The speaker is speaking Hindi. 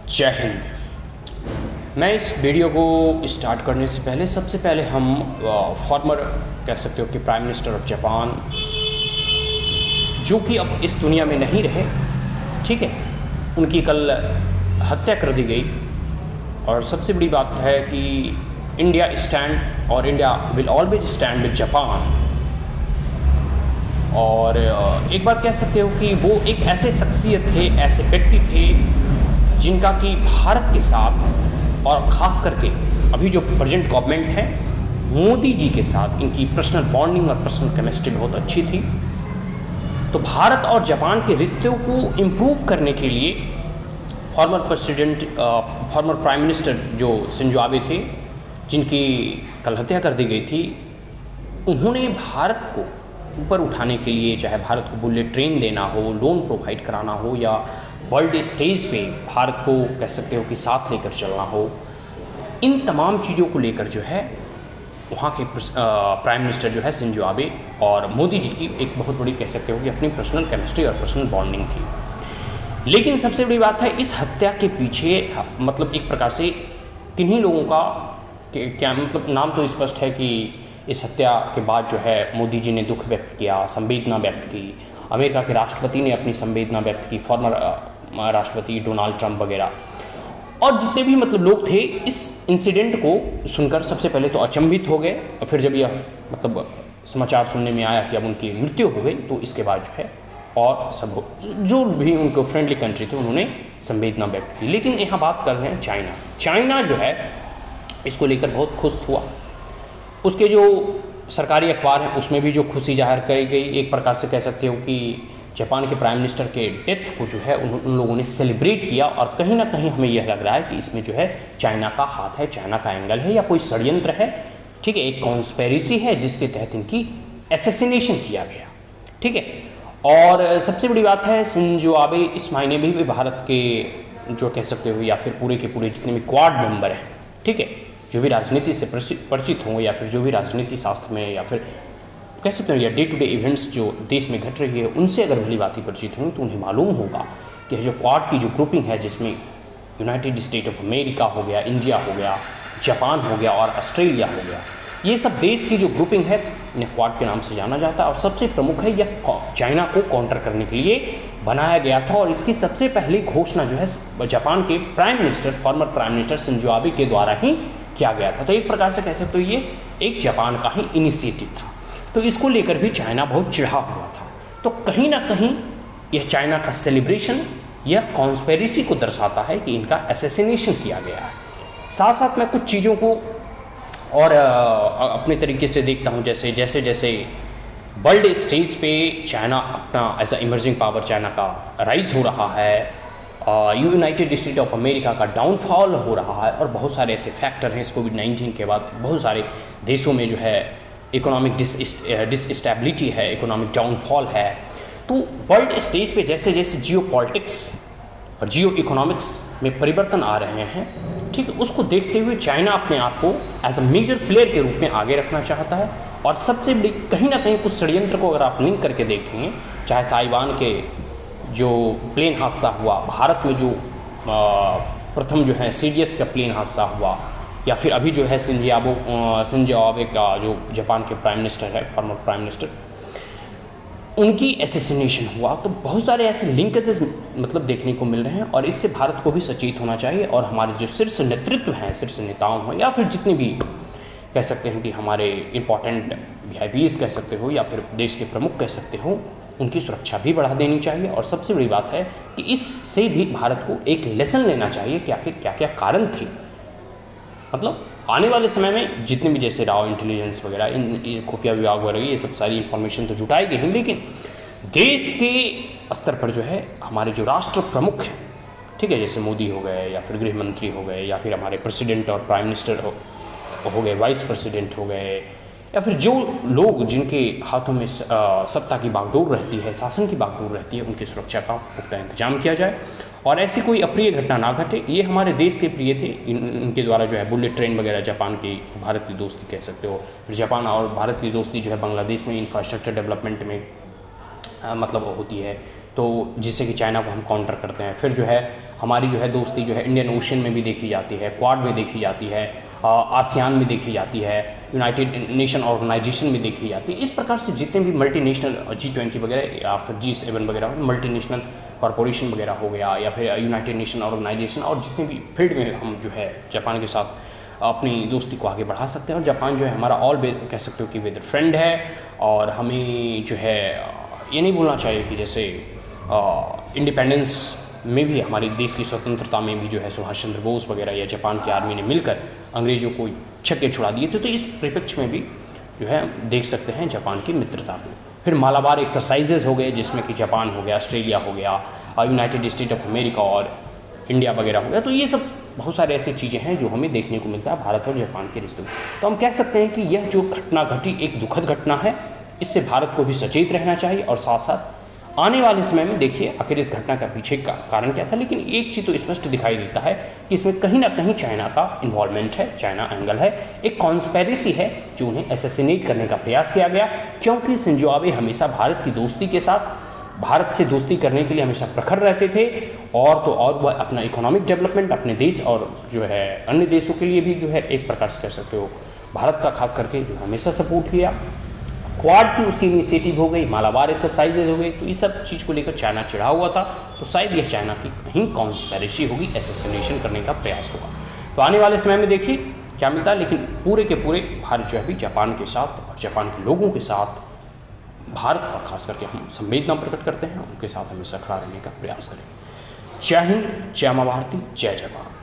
जय हिंद। मैं इस वीडियो को स्टार्ट करने से पहले सबसे पहले हम फॉर्मर कह सकते हो कि प्राइम मिनिस्टर ऑफ जापान, जो कि अब इस दुनिया में नहीं रहे, ठीक है, उनकी कल हत्या कर दी गई। और सबसे बड़ी बात है कि इंडिया स्टैंड और India will always stand with Japan. और एक बात कह सकते हो कि वो एक ऐसे शख्सियत थे, ऐसे व्यक्ति थे जिनका कि भारत के साथ और ख़ास करके अभी जो प्रेजेंट गवर्नमेंट है मोदी जी के साथ इनकी पर्सनल बॉन्डिंग और पर्सनल केमिस्ट्री बहुत अच्छी थी। तो भारत और जापान के रिश्तों को इम्प्रूव करने के लिए फॉर्मर प्राइम मिनिस्टर जो शिंजो आबे थे, जिनकी कल हत्या कर दी गई थी, उन्होंने भारत को ऊपर उठाने के लिए, चाहे भारत को बुलेट ट्रेन देना हो, लोन प्रोवाइड कराना हो, या वर्ल्ड स्टेज पे भारत को कह सकते हो कि साथ लेकर चलना हो, इन तमाम चीज़ों को लेकर जो है वहाँ के प्राइम मिनिस्टर जो है शिंजो आबे और मोदी जी की एक बहुत बड़ी कह सकते हो कि अपनी पर्सनल केमिस्ट्री और पर्सनल बॉन्डिंग थी। लेकिन सबसे बड़ी बात है इस हत्या के पीछे मतलब एक प्रकार से किन्हीं लोगों का क्या मतलब, नाम तो स्पष्ट है कि इस हत्या के बाद जो है मोदी जी ने दुख व्यक्त किया, संवेदना व्यक्त की, अमेरिका के राष्ट्रपति ने अपनी संवेदना व्यक्त की, फॉर्मर राष्ट्रपति डोनाल्ड ट्रंप वगैरह, और जितने भी मतलब लोग थे इस इंसिडेंट को सुनकर सबसे पहले तो अचंभित हो गए। और फिर जब यह मतलब समाचार सुनने में आया कि अब उनकी मृत्यु हो गई, तो इसके बाद जो है और सब जो भी उनको फ्रेंडली कंट्री थे उन्होंने संवेदना व्यक्त की। लेकिन यहाँ बात कर रहे हैं चाइना जो है इसको लेकर बहुत खुश हुआ। उसके जो सरकारी अखबार हैं उसमें भी जो खुशी जाहिर करी गई, एक प्रकार से कह सकते हो कि जापान के प्राइम मिनिस्टर के डेथ को जो है उन लोगों ने सेलिब्रेट किया। और कहीं ना कहीं हमें यह लग रहा है कि इसमें जो है चाइना का हाथ है, चाइना का एंगल है, या कोई षड्यंत्र है, ठीक है, एक कॉन्स्पेरेसी है जिसके तहत इनकी असैसिनेशन किया गया, ठीक है। और सबसे बड़ी बात है शिंजो आबे इस महीने में भी भारत के जो कह सकते हो या फिर पूरे के पूरे जितने भी क्वाड मेंबर हैं, ठीक है, जो भी राजनीति से परिचित हों या फिर जो भी राजनीति शास्त्र में या फिर कह सकते हो या डे टू डे इवेंट्स जो देश में घट रही है उनसे अगर भली बात परिचित हों तो उन्हें मालूम होगा कि जो क्वाड की जो ग्रुपिंग है, जिसमें यूनाइटेड स्टेट ऑफ अमेरिका हो गया, इंडिया हो गया, जापान हो गया और ऑस्ट्रेलिया हो गया, ये सब देश की जो ग्रुपिंग है इन्हें क्वाड के नाम से जाना जाता है। और सबसे प्रमुख है यह चाइना को काउंटर करने के लिए बनाया गया था। और इसकी सबसे पहली घोषणा जो है जापान के prime minister, former prime minister Shinzo Abe के द्वारा ही किया गया था। तो एक प्रकार से कह सकते हो ये एक जापान का ही इनिशिएटिव था। तो इसको लेकर भी चाइना बहुत चिढ़ा हुआ था। तो कहीं ना कहीं यह चाइना का सेलिब्रेशन यह कॉन्स्पेरेसी को दर्शाता है कि इनका असैसिनेशन किया गया है। साथ साथ मैं कुछ चीज़ों को और अपने तरीके से देखता हूँ, जैसे जैसे वर्ल्ड स्टेज पे चाइना अपना as a emerging power China का राइज हो रहा है, यूनाइटेड स्टेट ऑफ अमेरिका का डाउनफॉल हो रहा है, और बहुत सारे ऐसे फैक्टर हैं इस कोविड-19 के बाद बहुत सारे देशों में जो है इकोनॉमिक डिसस्टेबिलिटी है, इकोनॉमिक डाउनफॉल है। तो वर्ल्ड स्टेज पे जैसे जैसे जियो पॉलिटिक्स और जियो इकोनॉमिक्स में परिवर्तन आ रहे हैं, ठीक है, उसको देखते हुए चाइना अपने आप को एज अ मेजर प्लेयर के रूप में आगे रखना चाहता है। और सबसे बड़ी कहीं ना कहीं कुछ षड्यंत्र को अगर आप लिंक करके देखेंगे, चाहे ताइवान के जो प्लेन हादसा हुआ, भारत में जो प्रथम जो है सीडीएस का प्लेन हादसा हुआ, या फिर अभी जो है शिंजो आबे का जो जापान के प्राइम मिनिस्टर है, फॉर्मर प्राइम मिनिस्टर, उनकी असैसिनेशन हुआ, तो बहुत सारे ऐसे लिंकेजेस मतलब देखने को मिल रहे हैं। और इससे भारत को भी सचेत होना चाहिए। और हमारे जो शीर्ष नेतृत्व हैं, शीर्ष नेताओं हैं, या फिर जितने भी कह सकते हैं कि हमारे इम्पॉर्टेंट वीआईपीज कह सकते हो या फिर देश के प्रमुख कह सकते हो, उनकी सुरक्षा भी बढ़ा देनी चाहिए। और सबसे बड़ी बात है कि इससे भी भारत को एक लेसन लेना चाहिए कि आखिर क्या क्या कारण थे। मतलब आने वाले समय में जितने भी जैसे राव इंटेलिजेंस वगैरह, इन खुफिया विभाग वगैरह, ये सब सारी इन्फॉर्मेशन तो जुटाएगी ही, लेकिन देश के स्तर पर जो है हमारे जो राष्ट्र प्रमुख हैं, ठीक है, जैसे मोदी हो गए या फिर गृह मंत्री हो गए या फिर हमारे प्रेसिडेंट और प्राइम मिनिस्टर हो गए, वाइस प्रेसिडेंट हो गए, या फिर जो लोग जिनके हाथों में सत्ता की बागडोर रहती है, शासन की बागडोर रहती है, उनकी सुरक्षा का पुख्ता इंतजाम किया जाए और ऐसी कोई अप्रिय घटना ना घटे। ये हमारे देश के प्रिय थे, इनके द्वारा जो है बुलेट ट्रेन वगैरह, जापान की भारत की दोस्ती कह सकते हो, फिर जापान और भारत की दोस्ती जो है बांग्लादेश में इंफ्रास्ट्रक्चर डेवलपमेंट में मतलब होती है, तो जिससे कि चाइना को हम काउंटर करते हैं। फिर जो है हमारी जो है दोस्ती जो है इंडियन ओशन में भी देखी जाती है, क्वाड में देखी जाती है, आसियान में देखी जाती है, यूनाइटेड नेशन ऑर्गेनाइजेशन में देखी जाती है। इस प्रकार से जितने भी मल्टीनेशनल G20 वगैरह या फिर G7 वगैरह मल्टीनेशनल कॉरपोरेशन वगैरह हो गया, या फिर यूनाइटेड नेशन ऑर्गेनाइजेशन, और जितने भी फील्ड में हम जो है जापान के साथ अपनी दोस्ती को आगे बढ़ा सकते हैं। और जापान जो है हमारा कह सकते हो कि वेदर फ्रेंड है। और हमें जो है ये नहीं भूलना चाहिए कि जैसे इंडिपेंडेंस में भी, हमारे देश की स्वतंत्रता में भी जो है सुभाष चंद्र बोस वगैरह या जापान की आर्मी ने मिलकर अंग्रेज़ों को छक्के छुड़ा दिए थे। तो इस परिप्रेक्ष्य में भी जो है देख सकते हैं जापान की मित्रता को। फिर मालाबार एक्सरसाइजेज हो गए, जिसमें कि जापान हो गया, ऑस्ट्रेलिया हो गया, यूनाइटेड स्टेट ऑफ अमेरिका और इंडिया वगैरह हो गया। तो ये सब बहुत सारे ऐसी चीज़ें हैं जो हमें देखने को मिलता है भारत और जापान के रिश्तों में। तो हम कह सकते हैं कि यह जो घटना घटी एक दुखद घटना है, इससे भारत को भी सचेत रहना चाहिए। और साथ साथ आने वाले समय में देखिए आखिर इस घटना का पीछे का कारण क्या था। लेकिन एक चीज़ तो स्पष्ट दिखाई देता है कि इसमें कहीं ना कहीं चाइना का इन्वॉल्वमेंट है, चाइना एंगल है, एक कॉन्स्पेरेसी है जो उन्हें असैसिनेट करने का प्रयास किया गया। क्योंकि शिंजो आबे हमेशा भारत की दोस्ती के साथ, भारत से दोस्ती करने के लिए हमेशा प्रखर रहते थे। और तो और वह अपना इकोनॉमिक डेवलपमेंट अपने देश और जो है अन्य देशों के लिए भी जो है एक प्रकार से कह सकते हो भारत का खास करके जो हमेशा सपोर्ट किया। क्वाड की उसकी इनिशिएटिव हो गई, मालाबार एक्सरसाइजेज हो गई। तो इस सब चीज़ को लेकर चाइना चिढ़ा हुआ था। तो शायद यह चाइना की कहीं कॉन्स्पेरेसी होगी, असैसिनेशन करने का प्रयास होगा। तो आने वाले समय में देखिए क्या मिलता है। लेकिन पूरे के पूरे भारत जो है भी जापान के साथ और जापान के लोगों के साथ, भारत और खास करके हम संवेदना प्रकट करते हैं, उनके साथ हमेशा खड़ा रहने का प्रयास करें। जय हिंद, जय माँ भारती, जय जापान।